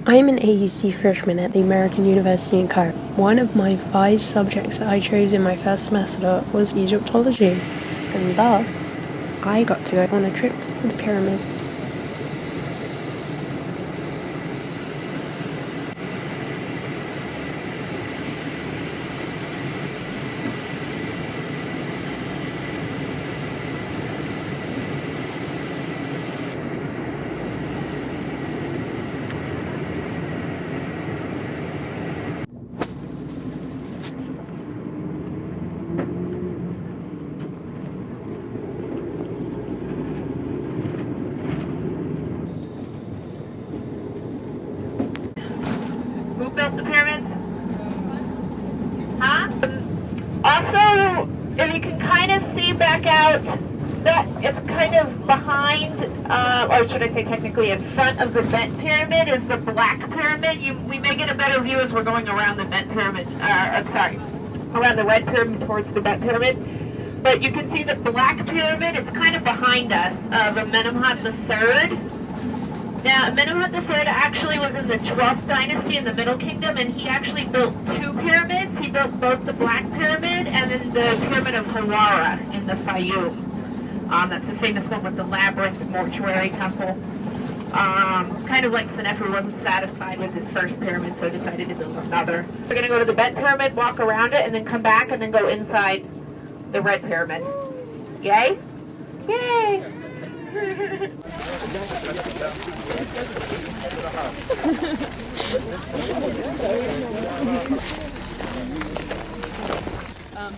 I'm an AUC freshman at the American University in Cairo. One of my 5 subjects that I chose in my first semester was Egyptology, and thus I got to go on a trip to the pyramids. Who built the pyramids? Huh? Also, if you can kind of see back out, that it's kind of behind, or should I say technically in front of the bent pyramid is the black pyramid. We may get a better view as we're going around the bent pyramid, around the red pyramid towards the bent pyramid. But you can see the black pyramid, it's kind of behind us, of Amenemhat III. Now, Amenemhat III actually was in the 12th dynasty in the Middle Kingdom, and he actually built 2 pyramids. He built both the Black Pyramid and then the Pyramid of Hawara in the Fayoum. That's the famous one with the labyrinth mortuary temple. Kind of like Senefru wasn't satisfied with his first pyramid, so decided to build another. We're going to go to the Bent Pyramid, walk around it, and then come back and then go inside the Red Pyramid. Yay? Yay!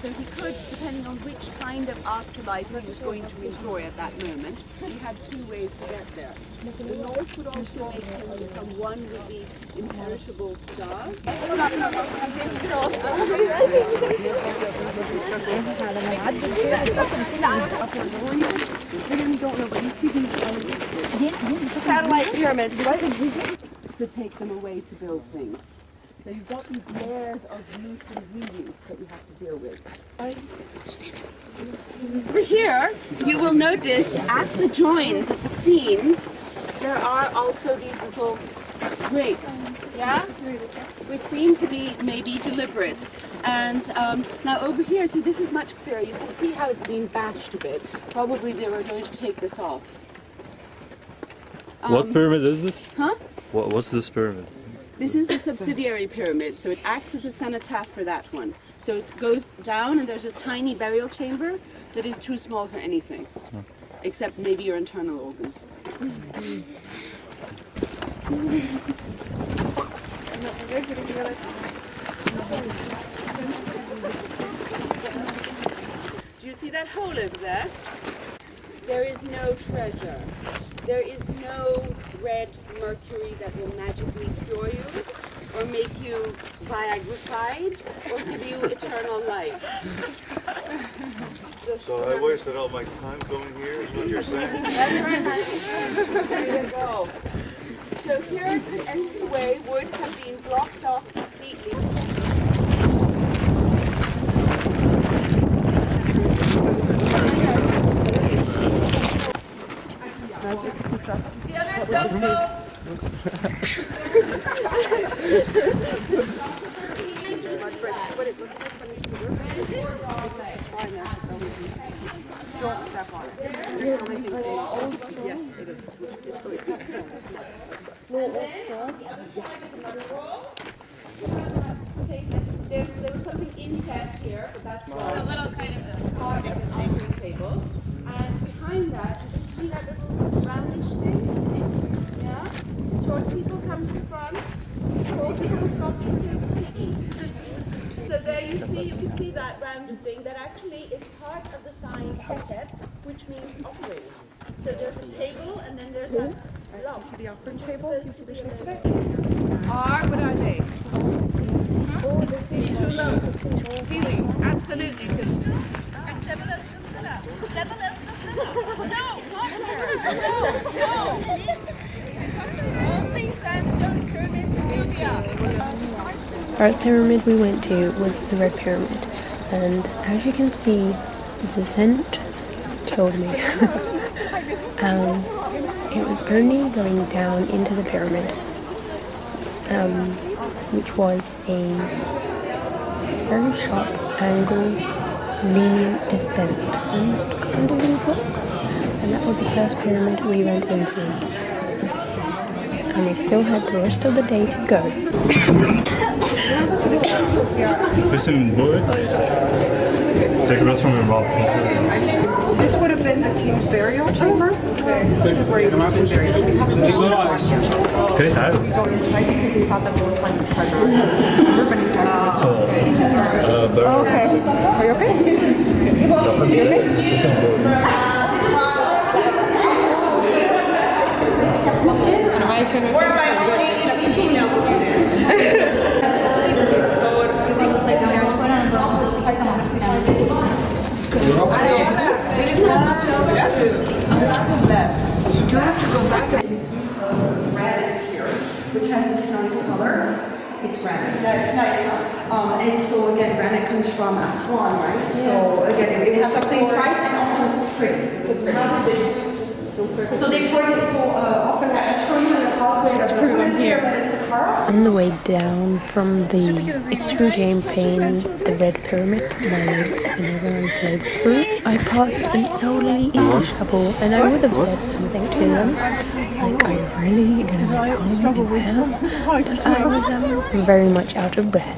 So he could, depending on which kind of afterlife he was going to enjoy at that moment, he had 2 ways to get there. The north would also make him become one with the imperishable stars. Satellite pyramids, right? To take them away to build things. So you've got these layers of use and reuse that you have to deal with. Over here, you will notice at the joins, at the seams, there are also these little breaks, yeah? Which seem to be maybe deliberate. And now over here, see, this is much clearer. You can see how it's being bashed a bit. Probably they were going to take this off. What pyramid is this? Huh? What's this pyramid? This is the subsidiary pyramid, so it acts as a cenotaph for that one. So it goes down and there's a tiny burial chamber that is too small for anything, except maybe your internal organs. Do you see that hole over there? There is no treasure. There is no red mercury that will magically cure you, or make you Viagra-fied, or give you eternal life. So I wasted all my time going here, is what you're saying? That's right. There you go. So here, the entryway would have been blocked off completely. The others don't go. Don't step on it. It's really yes, it is. It's not stone. There was something inset here, but that's wrong. It's a little kind of a offering table. And behind that, you can see that little roundish thing. Yeah? Short people come to the front, tall people stop into the piggy. So there you can see that rounded thing that actually is part of the sign Hetep, which means offerings. So there's a table and then there's that block. See the offering table? Do you see the shape of it? What are they? Two loaves. Seaweed, absolutely. No, not her. No. Only sandstone pyramids in India. First pyramid we went to was the Red Pyramid, and as you can see, the descent killed me. It was only going down into the pyramid. which was a very sharp angle, lenient descent, and kind of in block. And that was the first pyramid we went into. And we still had the rest of the day to go. First in bullet. Take a breath from your mouth. This would have been the king's burial chamber. This is where you would have been buried. We have to be Okay, so we don't inside because they thought that we would find the treasure. Okay. Are you okay? You okay? was left. You do have to go back to this use of granite here, which has this nice color. It's granite. Yeah, it's nice, huh? And so again, granite comes from Aswan, right? So again, it has something price and also it's pretty. It's pretty. How did they do it? So they pour it so often. I'll show you in the causeway. That's proven here, but it's a car. On the way down from the extreme pain, the red pyramid, my legs and everyone's legs through, I passed an elderly English couple and I would have said something to them, like, are you really going to be home in hell? But I was very much out of breath.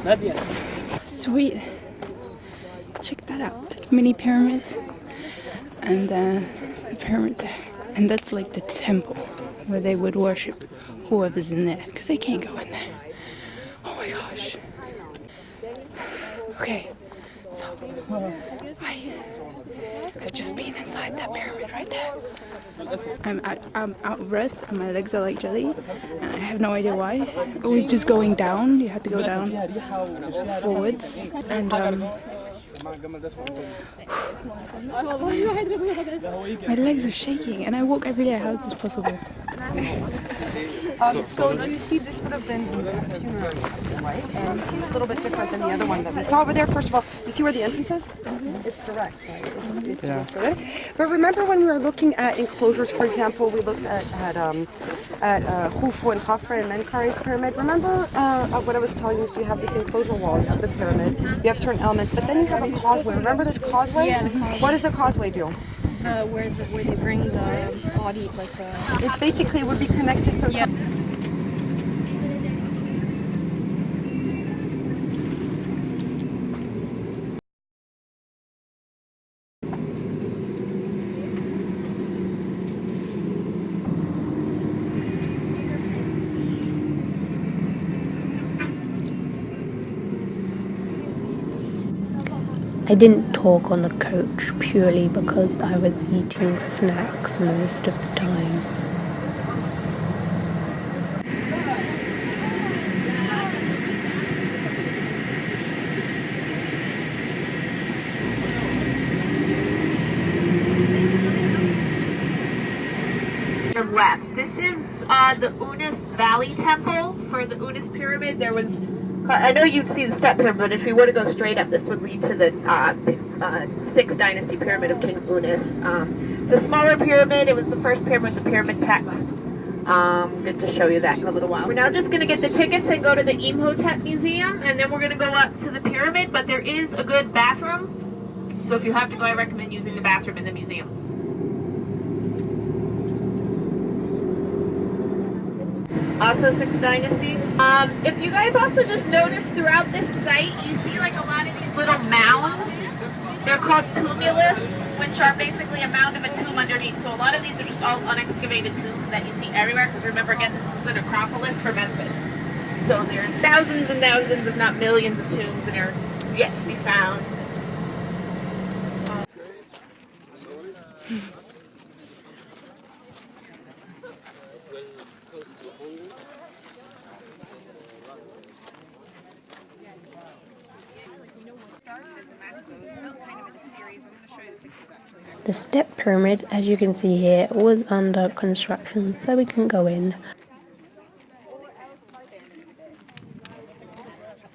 Nadia. Sweet. Check that out. Mini pyramids. And the pyramid there. And that's like the temple where they would worship whoever's in there. Because they can't go in there. Oh my gosh. Okay. So, I've just been inside that pyramid right there. I'm out of breath and my legs are like jelly. And I have no idea why. It was just going down. You had to go down forwards. And my legs are shaking and I walk every day. How is this possible? So do you see this would have been the funeral, right? And you see it's a little bit different than the other one that we saw over there. First of all, you see where the entrance is? It's direct, right? It's direct. But remember when we were looking at enclosures, for example, we looked at Khufu and Khafre and Menkaure's pyramid. Remember what I was telling you? So you have this enclosure wall, you have the pyramid, you have certain elements, but then you have a causeway. Remember this causeway? Yeah, the causeway. What does the causeway do? Where they bring the body, like the... It basically would be connected to... Yeah. I didn't talk on the coach purely because I was eating snacks most of the time. Your left. This is the Unis Valley Temple for the Unis Pyramid. There was, I know you've seen the step pyramid, but if we were to go straight up, this would lead to the 6th Dynasty Pyramid of King Unis. It's a smaller pyramid. It was the first pyramid with the pyramid text. Good to show you that in a little while. We're now just going to get the tickets and go to the Imhotep Museum, and then we're going to go up to the pyramid, but there is a good bathroom. So if you have to go, I recommend using the bathroom in the museum. Also 6th Dynasty. If you guys also just notice throughout this site, you see like a lot of these little mounds. They're called tumulus, which are basically a mound of a tomb underneath. So a lot of these are just all unexcavated tombs that you see everywhere. Because remember, again, this was the necropolis for Memphis. So there's thousands and thousands, if not millions, of tombs that are yet to be found. The step pyramid, as you can see here, was under construction, so we can go in. So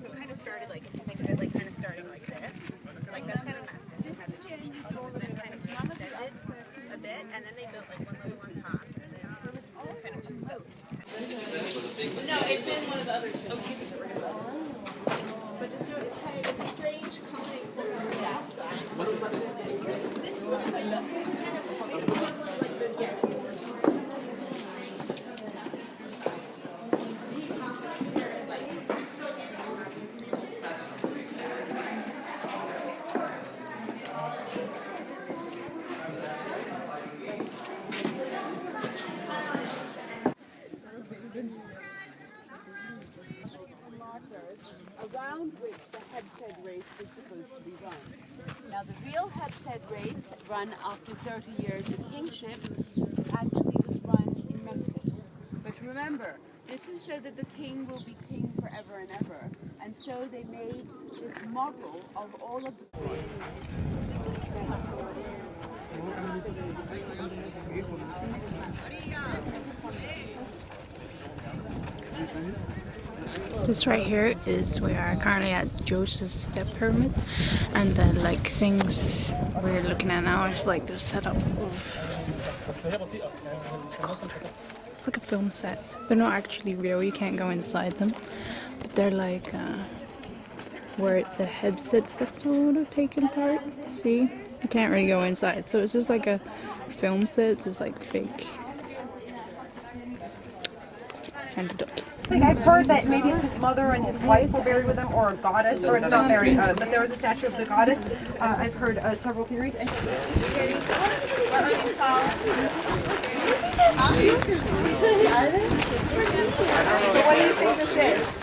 it kind of started like, if you think of it, like kind of starting like this. Like that's kind of massive. They had the chimney, then kind of extended a bit, and then they built like one level on top, and then kind of just built. Around which the Hebsed race is supposed to be run. Now the real Hebsed race, run after 30 years of kingship, actually was run in Memphis. But remember, this is so that the king will be king forever and ever. And so they made this model of all of the... This right here is we are currently at Joseph's Step Pyramid, and the like things we're looking at now is like the setup of what's it called? Like a film set. They're not actually real, you can't go inside them, but they're like where the Hebsed festival would have taken part. See? You can't really go inside, so it's just like a film set, it's just like fake. And a duck. I've heard that maybe it's his mother and his wife were buried with him, or a goddess, or it's not buried, but there was a statue of the goddess. I've heard several theories. And What do you think this is?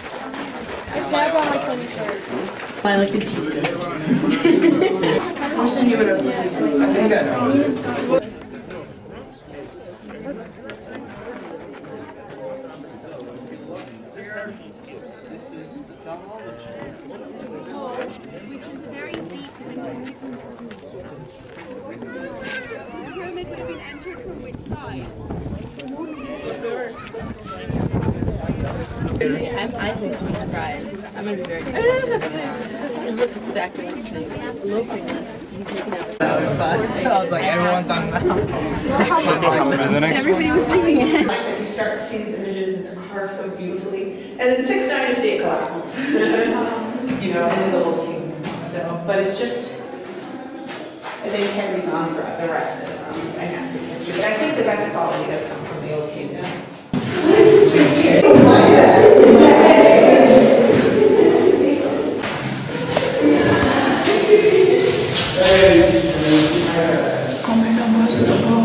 It's now on my 23rd. I like the Jesus. I'll show you what it was like. I think I know. This is the Dahology. Which is a very deep winter season. The pyramid would have been entered from which side? I think to be surprised. I'm going to be very disappointed. It looks exactly like the local one. He's making out with I was like, everyone's on now. Everybody was leaving it. You start to see these images and they're carved so beautifully. And then 6th Dynasty it collapses. You know, and the whole kingdom. So, but it's just, and then it carries on for the rest of dynastic history. But I think the best quality does come from the old kingdom. Oh my god, Mastaba.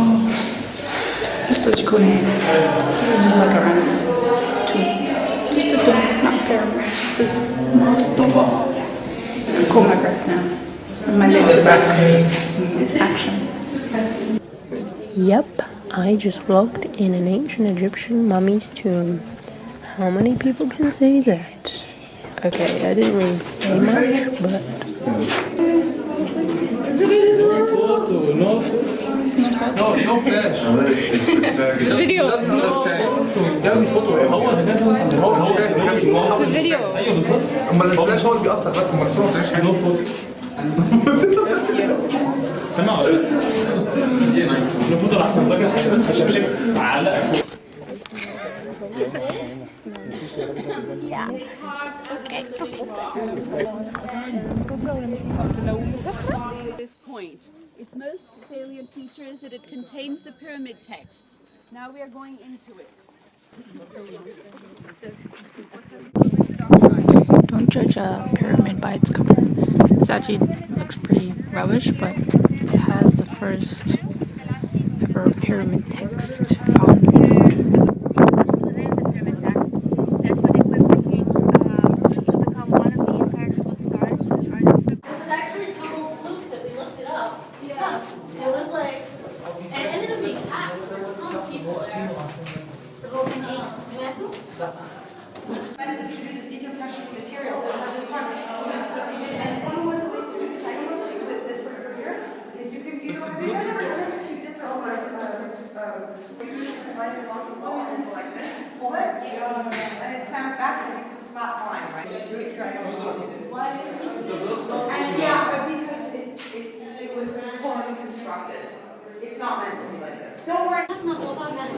It's such a cool name. It's just like a random tomb. Just a tomb, not a pyramid. Just a Mastaba. I'm cool my breath now. My legs are back. Action. Yep, I just vlogged in an ancient Egyptian mummy's tomb. How many people can say that? Okay, I didn't really say much, but... No flash. It's a video. Doesn't understand. It's a video. اما الفلاش هو اللي بيأثر بس اما الصوره ما بتعملش حاجه. سمع ولا لا؟ الفوتو احسن بقى بس شبشب علقك. This point. Its most salient feature is that it contains the pyramid texts. Now we are going into it. Don't judge a pyramid by its cover. This actually looks pretty rubbish, but it has the first ever pyramid text found in it. Within the pyramid texts, that would equip the king to become one of the imperishable stars which are the It was actually a total fluke that we looked it up. Yeah. It was like, and it ended up being packed. There were a ton of people there. The whole thing being dismantled. Expensive to do this. These are precious materials. And we're just trying to do this. And one of the ways to do this, I don't know if you do it this way over here, is you can, you know, have you guys ever done this if you did the whole you just line it along the wall and go like this, pull it, and it snaps back and it makes a flat line, right? To do it here, I don't know how to do it. And yeah, but because it was poorly constructed. It's not meant to be like this. Don't worry. That's not what I'm meant.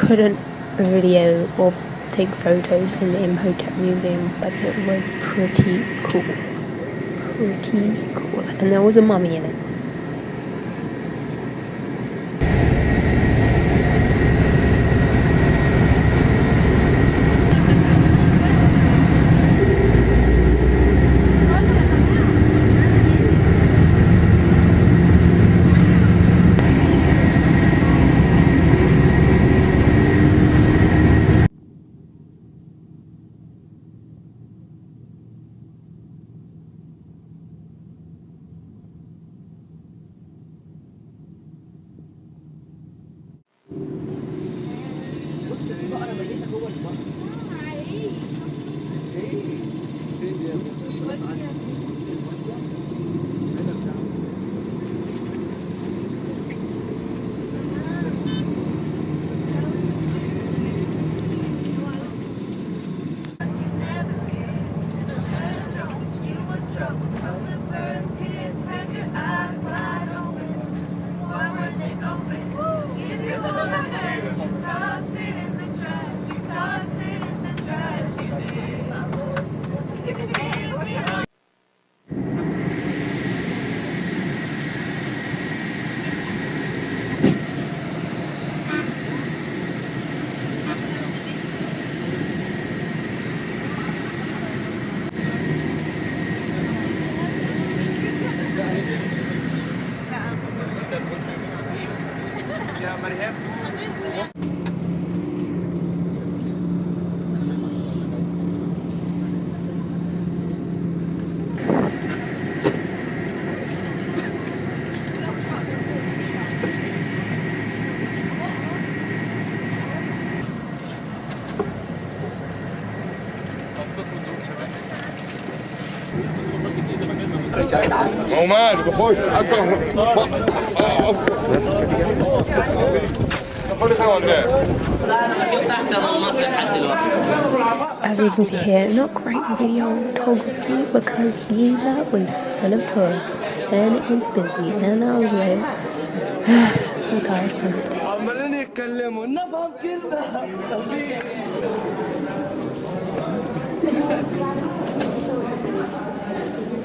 couldn't video or take photos in the Imhotep Museum, but it was pretty cool. Pretty cool. And there was a mummy in it. عمر بخش As you can see here, not great videography because Giza was full of tourists and it was busy and I was like so tired from it. عمالين يتكلموا نفهم كلمة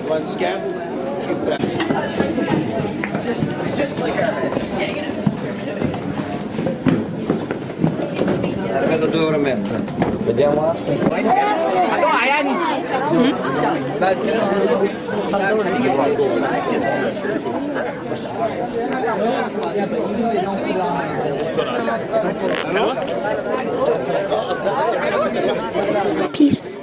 One scab, shoot for that. It's just like vedo 2 ore e mezza. Vediamo. Peace.